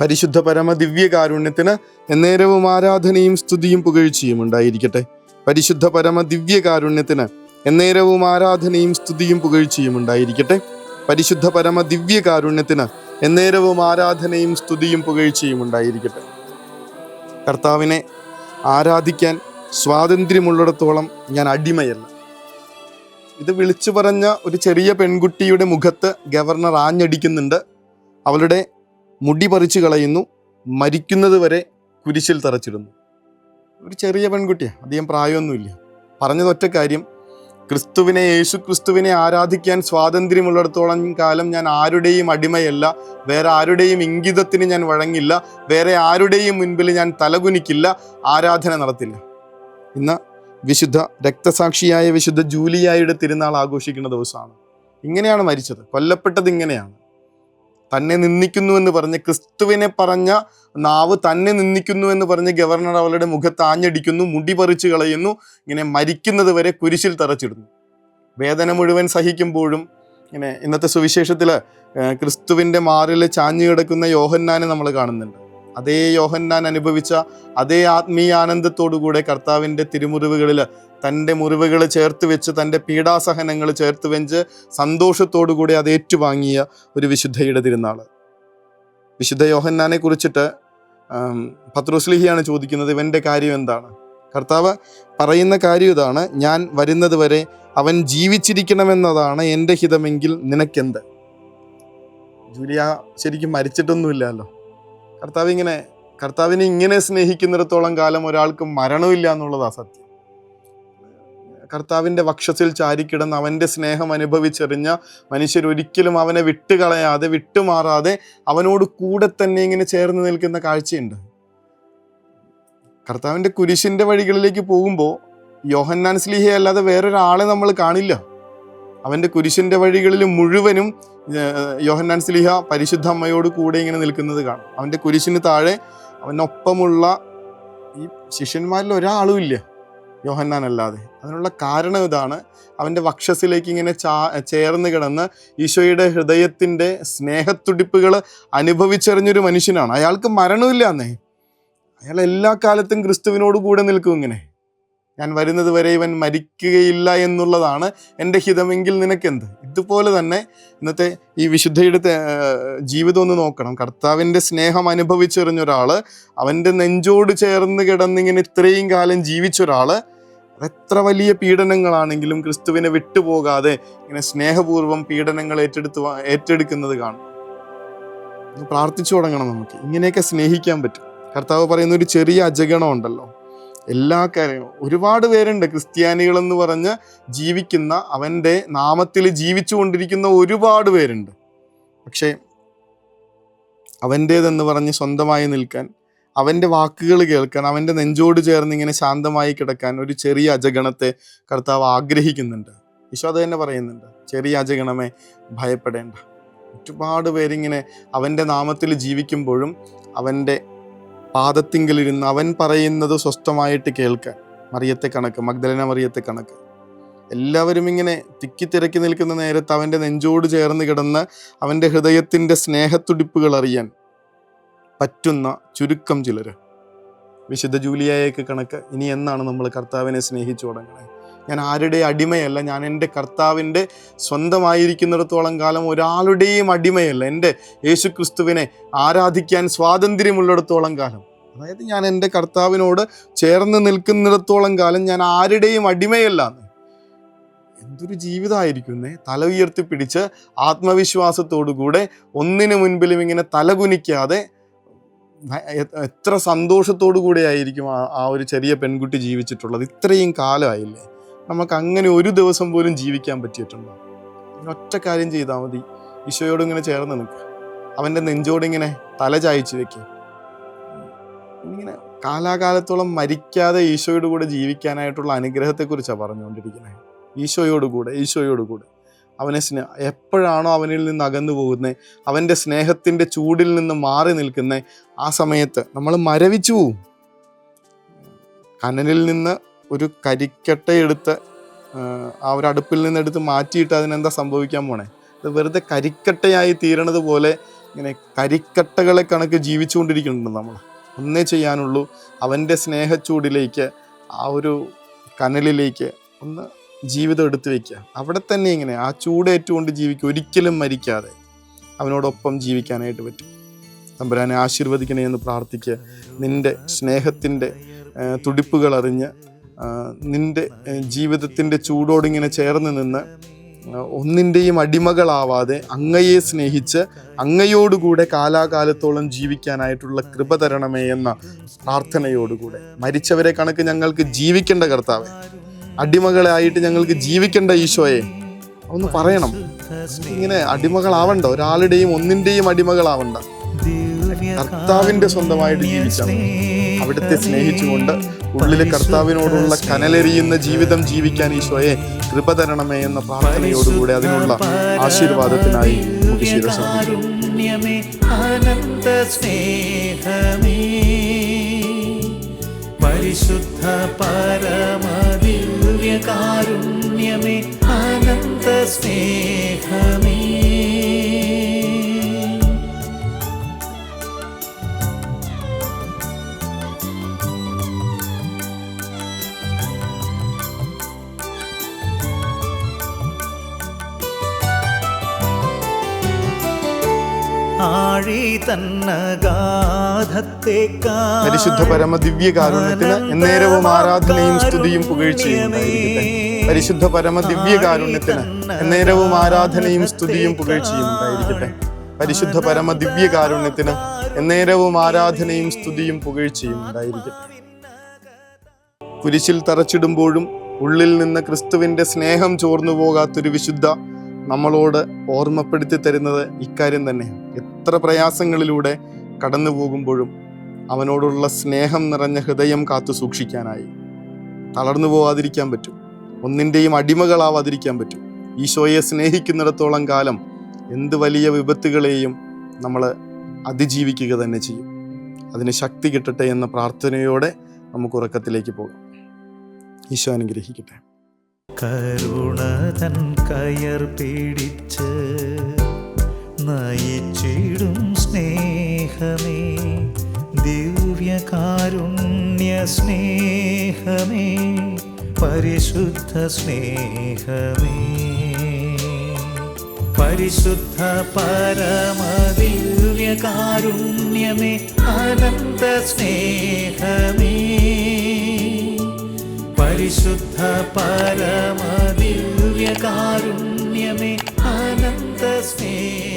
പരിശുദ്ധ പരമ ദിവ്യകാരുണ്യത്തിന് എന്നേരവും ആരാധനയും സ്തുതിയും പുകഴ്ചയും ഉണ്ടായിരിക്കട്ടെ. പരിശുദ്ധ പരമ ദിവ്യകാരുണ്യത്തിന് എന്നേരവും ആരാധനയും സ്തുതിയും പുകഴ്ചയും ഉണ്ടായിരിക്കട്ടെ. പരിശുദ്ധ പരമ ദിവ്യകാരുണ്യത്തിന് എന്നേരവും ആരാധനയും സ്തുതിയും പുകഴ്ചയും ഉണ്ടായിരിക്കട്ടെ. കർത്താവിനെ ആരാധിക്കാൻ സ്വാതന്ത്ര്യമുള്ളിടത്തോളം ഞാൻ അടിമയല്ല. ഇത് വിളിച്ചു പറഞ്ഞ ഒരു ചെറിയ പെൺകുട്ടിയുടെ മുഖത്ത് ഗവർണർ ആഞ്ഞടിക്കുന്നുണ്ട്. അവളുടെ മുടി പറിച്ചു കളയുന്നു, മരിക്കുന്നത് വരെ കുരിശിൽ തറച്ചിടുന്നു. ഒരു ചെറിയ പെൺകുട്ടിയാണ്, അധികം പ്രായമൊന്നുമില്ല. പറഞ്ഞതൊറ്റ കാര്യം, ക്രിസ്തുവിനെ, യേശു ക്രിസ്തുവിനെ ആരാധിക്കാൻ സ്വാതന്ത്ര്യമുള്ളിടത്തോളം കാലം ഞാൻ ആരുടെയും അടിമയല്ല, വേറെ ആരുടെയും ഇംഗിതത്തിന് ഞാൻ വഴങ്ങില്ല, വേറെ ആരുടെയും മുൻപിൽ ഞാൻ തലകുനിക്കില്ല, ആരാധന നടത്തില്ല. ഇന്ന് വിശുദ്ധ രക്തസാക്ഷിയായ വിശുദ്ധ ജൂലിയായുടെ തിരുനാൾ ആഘോഷിക്കുന്ന ദിവസമാണ്. ഇങ്ങനെയാണ് മരിച്ചത്, കൊല്ലപ്പെട്ടത് ഇങ്ങനെയാണ്. തന്നെ നിന്ദിക്കുന്നു എന്ന് പറഞ്ഞ്, ക്രിസ്തുവിനെ പറഞ്ഞ നാവ് തന്നെ നിന്ദിക്കുന്നു എന്ന് പറഞ്ഞ് ഗവർണർ അവളുടെ മുഖത്ത് ആഞ്ഞടിക്കുന്നു, മുടി പറിച്ചു കളയുന്നു, ഇങ്ങനെ മരിക്കുന്നത് വരെ കുരിശിൽ തറച്ചിടുന്നു. വേദന മുഴുവൻ സഹിക്കുമ്പോഴും ഇങ്ങനെ ഇന്നത്തെ സുവിശേഷത്തിൽ ക്രിസ്തുവിൻ്റെ മാറിൽ ചാഞ്ഞു കിടക്കുന്ന യോഹന്നാനെ നമ്മൾ കാണുന്നുണ്ട്. അതേ യോഹന്നാൻ അനുഭവിച്ച അതേ ആത്മീയ ആനന്ദത്തോടുകൂടെ കർത്താവിൻ്റെ തിരുമുറിവുകളിൽ തൻ്റെ മുറിവുകൾ ചേർത്ത് വെച്ച്, തൻ്റെ പീഡാസഹനങ്ങൾ ചേർത്ത് വെച്ച് സന്തോഷത്തോടുകൂടി അത് ഏറ്റുവാങ്ങിയ ഒരു വിശുദ്ധയുടെ തിരുനാൾ. വിശുദ്ധ യോഹന്നാനെ കുറിച്ചിട്ട് പത്രോസ്ലീഹിയാണ് ചോദിക്കുന്നത്, ഇവൻ്റെ കാര്യം എന്താണ്? കർത്താവ് പറയുന്ന കാര്യം ഇതാണ്, ഞാൻ വരുന്നത് വരെ അവൻ ജീവിച്ചിരിക്കണമെന്നതാണ് എൻ്റെ ഹിതമെങ്കിൽ നിനക്കെന്ത്? ജൂലിയ ശരിക്കും മരിച്ചിട്ടൊന്നുമില്ലല്ലോ. കർത്താവിനെ ഇങ്ങനെ സ്നേഹിക്കുന്നിടത്തോളം കാലം ഒരാൾക്ക് മരണമില്ല എന്നുള്ളതാ സത്യം. കർത്താവിൻ്റെ വക്ഷത്തിൽ ചാരിക്കിടന്ന് അവൻ്റെ സ്നേഹം അനുഭവിച്ചെറിഞ്ഞ മനുഷ്യരൊരിക്കലും അവനെ വിട്ടുകളയാതെ, വിട്ടുമാറാതെ അവനോട് കൂടെ തന്നെ ഇങ്ങനെ ചേർന്ന് നിൽക്കുന്ന കാഴ്ചയുണ്ട്. കർത്താവിൻ്റെ കുരിശിൻ്റെ വഴികളിലേക്ക് പോകുമ്പോൾ യോഹന്നാൻ സ്ലീഹയെ അല്ലാതെ വേറൊരാളെ നമ്മൾ കാണില്ല. അവൻ്റെ കുരിശിൻ്റെ വഴികളിൽ മുഴുവനും യോഹന്നാൻ സ്ലീഹ പരിശുദ്ധ അമ്മയോട് കൂടെ ഇങ്ങനെ നിൽക്കുന്നത് കാണും. അവൻ്റെ കുരിശിന് താഴെ അവനൊപ്പമുള്ള ഈ ശിഷ്യന്മാരിൽ ഒരാളും ഇല്ല യോഹന്നാൻ അല്ലാതെ. അതിനുള്ള കാരണം ഇതാണ്, അവൻ്റെ വക്ഷസിലേക്ക് ഇങ്ങനെ ചേർന്ന് കിടന്ന് ഈശോയുടെ ഹൃദയത്തിൻ്റെ സ്നേഹത്തുടിപ്പുകൾ അനുഭവിച്ചറിഞ്ഞൊരു മനുഷ്യനാണ്. അയാൾക്ക് മരണമില്ല എന്നേ. അയാൾ എല്ലാ കാലത്തും ക്രിസ്തുവിനോട് കൂടെ നിൽക്കും. ഇങ്ങനെ ഞാൻ വരുന്നത് വരെ ഇവൻ മരിക്കുകയില്ല എന്നുള്ളതാണ് എൻ്റെ ഹിതമെങ്കിൽ നിനക്കെന്ത്? ഇതുപോലെ തന്നെ ഇന്നത്തെ ഈ വിശുദ്ധയുടെ ജീവിതം ഒന്ന് നോക്കണം. കർത്താവിൻ്റെ സ്നേഹം അനുഭവിച്ചെറിഞ്ഞ ഒരാൾ, അവൻ്റെ നെഞ്ചോട് ചേർന്ന് കിടന്നിങ്ങനെ ഇത്രയും കാലം ജീവിച്ച ഒരാൾ, എത്ര വലിയ പീഡനങ്ങളാണെങ്കിലും ക്രിസ്തുവിനെ വിട്ടുപോകാതെ ഇങ്ങനെ സ്നേഹപൂർവ്വം പീഡനങ്ങൾ ഏറ്റെടുക്കുന്നത് കാണും. പ്രാർത്ഥിച്ചു തുടങ്ങണം നമുക്ക്, ഇങ്ങനെയൊക്കെ സ്നേഹിക്കാൻ പറ്റും. കർത്താവ് പറയുന്ന ഒരു ചെറിയ അജഗണം ഉണ്ടല്ലോ, എല്ലാ കാര്യങ്ങളും. ഒരുപാട് പേരുണ്ട് ക്രിസ്ത്യാനികളെന്ന് പറഞ്ഞ് ജീവിക്കുന്ന, അവൻ്റെ നാമത്തിൽ ജീവിച്ചു കൊണ്ടിരിക്കുന്ന ഒരുപാട് പേരുണ്ട്. പക്ഷേ അവൻ്റേതെന്ന് പറഞ്ഞ് സ്വന്തമായി നിൽക്കാൻ, അവൻ്റെ വാക്കുകൾ കേൾക്കാൻ, അവൻ്റെ നെഞ്ചോട് ചേർന്ന് ഇങ്ങനെ ശാന്തമായി കിടക്കാൻ ഒരു ചെറിയ അജഗണത്തെ കർത്താവ് ആഗ്രഹിക്കുന്നുണ്ട്. ഈശോ അത് തന്നെ പറയുന്നുണ്ട്, ചെറിയ അജഗണമേ ഭയപ്പെടേണ്ട. ഒരുപാട് പേരിങ്ങനെ അവൻ്റെ നാമത്തിൽ ജീവിക്കുമ്പോഴും അവൻ്റെ പാദത്തിങ്കലിരുന്ന് അവൻ പറയുന്നത് സ്വസ്ഥമായിട്ട് കേൾക്കാൻ, മറിയത്തെ കണക്ക്, മഗ്ദലന മറിയത്തെ കണക്ക്, എല്ലാവരും ഇങ്ങനെ തിക്കിത്തിരക്കി നിൽക്കുന്ന നേരത്ത് അവൻ്റെ നെഞ്ചോട് ചേർന്ന് കിടന്ന് അവൻ്റെ ഹൃദയത്തിൻ്റെ സ്നേഹത്തുടിപ്പുകൾ അറിയാൻ പറ്റുന്ന ചുരുക്കം ചിലർ. വിശുദ്ധ ജൂലിയായൊക്കെ കണക്ക് ഇനി എന്നാണ് നമ്മൾ കർത്താവിനെ സ്നേഹിച്ചു തുടങ്ങണേ? ഞാൻ ആരുടെ അടിമയല്ല, ഞാൻ എൻ്റെ കർത്താവിൻ്റെ സ്വന്തമായിരിക്കുന്നിടത്തോളം കാലം ഒരാളുടെയും അടിമയല്ല. എൻ്റെ യേശു ക്രിസ്തുവിനെ ആരാധിക്കാൻ സ്വാതന്ത്ര്യമുള്ളിടത്തോളം കാലം, അതായത് ഞാൻ എൻ്റെ കർത്താവിനോട് ചേർന്ന് നിൽക്കുന്നിടത്തോളം കാലം ഞാൻ ആരുടെയും അടിമയല്ല. എന്തൊരു ജീവിതമായിരിക്കുന്നേ! തല ഉയർത്തിപ്പിടിച്ച് ആത്മവിശ്വാസത്തോടുകൂടെ ഒന്നിനു മുൻപിലും ഇങ്ങനെ തലകുനിക്കാതെ എത്ര സന്തോഷത്തോടു കൂടെ ആയിരിക്കും ആ ഒരു ചെറിയ പെൺകുട്ടി ജീവിച്ചിട്ടുള്ളത്. ഇത്രയും കാലമായില്ലേ, നമുക്ക് അങ്ങനെ ഒരു ദിവസം പോലും ജീവിക്കാൻ പറ്റിയിട്ടുണ്ടോ? ഒറ്റ കാര്യം ചെയ്താൽ മതി, ഈശോയോട് ഇങ്ങനെ ചേർന്ന് നിൽക്കുക, അവൻ്റെ നെഞ്ചോടിങ്ങനെ തല ചായച്ച് വെക്കുക. ഇങ്ങനെ കാലാകാലത്തോളം മരിക്കാതെ ഈശോയോട് കൂടെ ജീവിക്കാനായിട്ടുള്ള അനുഗ്രഹത്തെക്കുറിച്ചാണ് പറഞ്ഞുകൊണ്ടിരിക്കുന്നത്. ഈശോയോട് കൂടെ അവനെ എപ്പോഴാണോ അവനിൽ നിന്ന് അകന്നു പോകുന്നത്, അവൻ്റെ സ്നേഹത്തിൻ്റെ ചൂടിൽ നിന്ന് മാറി നിൽക്കുന്നത്, ആ സമയത്ത് നമ്മൾ മരവിച്ചു പോവും. കനലിൽ നിന്ന് ഒരു കരിക്കട്ടയെടുത്ത് ആ ഒരു അടുപ്പിൽ നിന്നെടുത്ത് മാറ്റിയിട്ട് അതിനെന്താ സംഭവിക്കാൻ പോണേ? അത് വെറുതെ കരിക്കട്ടയായി തീരണത് പോലെ ഇങ്ങനെ കരിക്കട്ടകളെ കണക്ക് ജീവിച്ചുകൊണ്ടിരിക്കുന്നുണ്ട് നമ്മൾ. ഒന്നേ ചെയ്യാനുള്ളൂ, അവൻ്റെ സ്നേഹച്ചൂടിലേക്ക്, ആ ഒരു കനലിലേക്ക് ഒന്ന് ജീവിതം എടുത്തു വയ്ക്കുക. അവിടെ തന്നെ ഇങ്ങനെ ആ ചൂടേറ്റുകൊണ്ട് ജീവിക്കുക, ഒരിക്കലും മരിക്കാതെ അവനോടൊപ്പം ജീവിക്കാനായിട്ട് പറ്റും. തമ്പുരാനെ ആശീർവദിക്കണേ എന്ന് പ്രാർത്ഥിക്കുക. നിൻ്റെ സ്നേഹത്തിൻ്റെ തുടിപ്പുകൾ അറിഞ്ഞ് നിൻ്റെ ജീവിതത്തിൻ്റെ ചൂടോടിങ്ങനെ ചേർന്ന് നിന്ന് ഒന്നിൻ്റെയും അടിമകളാവാതെ അങ്ങയെ സ്നേഹിച്ച് അങ്ങയോടുകൂടെ കാലാകാലത്തോളം ജീവിക്കാനായിട്ടുള്ള കൃപ തരണമേ എന്ന പ്രാർത്ഥനയോടുകൂടെ, മരിച്ചവരെ കണക്ക് ഞങ്ങൾക്ക് ജീവിക്കേണ്ട കർത്താവേ, അടിമകളായിട്ട് ഞങ്ങൾക്ക് ജീവിക്കേണ്ട ഈശോയെ ഒന്ന് പറയണം. ഇങ്ങനെ അടിമകളാവണ്ട, ഒരാളുടെയും ഒന്നിൻ്റെയും അടിമകളാവണ്ട, കർത്താവിൻ്റെ സ്വന്തമായിട്ട് ജീവിച്ചാൽ അവിടുത്തെ സ്നേഹിച്ചുകൊണ്ട് ഉള്ളിൽ കർത്താവിനോടുള്ള കനലെറിയുന്ന ജീവിതം ജീവിക്കാൻ ഈശോയെ കൃപ തരണമേ എന്ന പ്രാർത്ഥനയോടുകൂടെ അതിനുള്ള ആശീർവാദത്തിനായി നമുക്ക് ശിരസാകും. പരിശുദ്ധ പരമദിവ്യകാരുണ്യമേ അനന്ത സ്നേഹമേ. പരിശുദ്ധ പരമ ദിവ്യകാരുണ്യത്തിന് എന്നേരവും ആരാധനയും സ്തുതിയും പുകഴ്ചയും ഉണ്ടായിരിക്കട്ടെ. പരിശുദ്ധ പരമ ദിവ്യകാരുണ്യത്തിന് എന്നേരവും ആരാധനയും സ്തുതിയും പുകഴ്ചയും ഉണ്ടായിരിക്കട്ടെ. പരിശുദ്ധ പരമ ദിവ്യകാരുണ്യത്തിന് എന്നേരവും ആരാധനയും സ്തുതിയും പുകഴ്ചയും ഉണ്ടായിരിക്കട്ടെ. കുരിശിൽ തറച്ചിടുമ്പോഴും ഉള്ളിൽ നിന്ന് ക്രിസ്തുവിന്റെ സ്നേഹം ചോർന്നു പോകാത്തൊരു വിശുദ്ധ നമ്മളോട് ഓർമ്മപ്പെടുത്തി തരുന്നത് ഇക്കാര്യം തന്നെ. എത്ര പ്രയാസങ്ങളിലൂടെ കടന്നു പോകുമ്പോഴും അവനോടുള്ള സ്നേഹം നിറഞ്ഞ ഹൃദയം കാത്തു സൂക്ഷിക്കാനായി തളർന്നു പോവാതിരിക്കാൻ പറ്റും, ഒന്നിൻ്റെയും അടിമകളാവാതിരിക്കാൻ പറ്റും. ഈശോയെ സ്നേഹിക്കുന്നിടത്തോളം കാലം എന്ത് വലിയ വിപത്തുകളെയും നമ്മൾ അതിജീവിക്കുക തന്നെ ചെയ്യും. അതിന് ശക്തി കിട്ടട്ടെ എന്ന പ്രാർത്ഥനയോടെ നമുക്ക് ഉറക്കത്തിലേക്ക് പോകാം. ഈശോ അനുഗ്രഹിക്കട്ടെ. കരുണതൻ കയർ പിടിച്ച് നയിച്ചിടും സ്നേഹമേ, ദിവ്യകാരുണ്യ സ്നേഹമേ, പരിശുദ്ധ സ്നേഹമേ. പരിശുദ്ധ പരമദിവ്യകാരുണ്യമേ അനന്ത സ്നേഹമേ. പരിശുദ്ധ പരമദിവ്യകാരുണ്യമേ അനന്ത സ്നേഹമേ.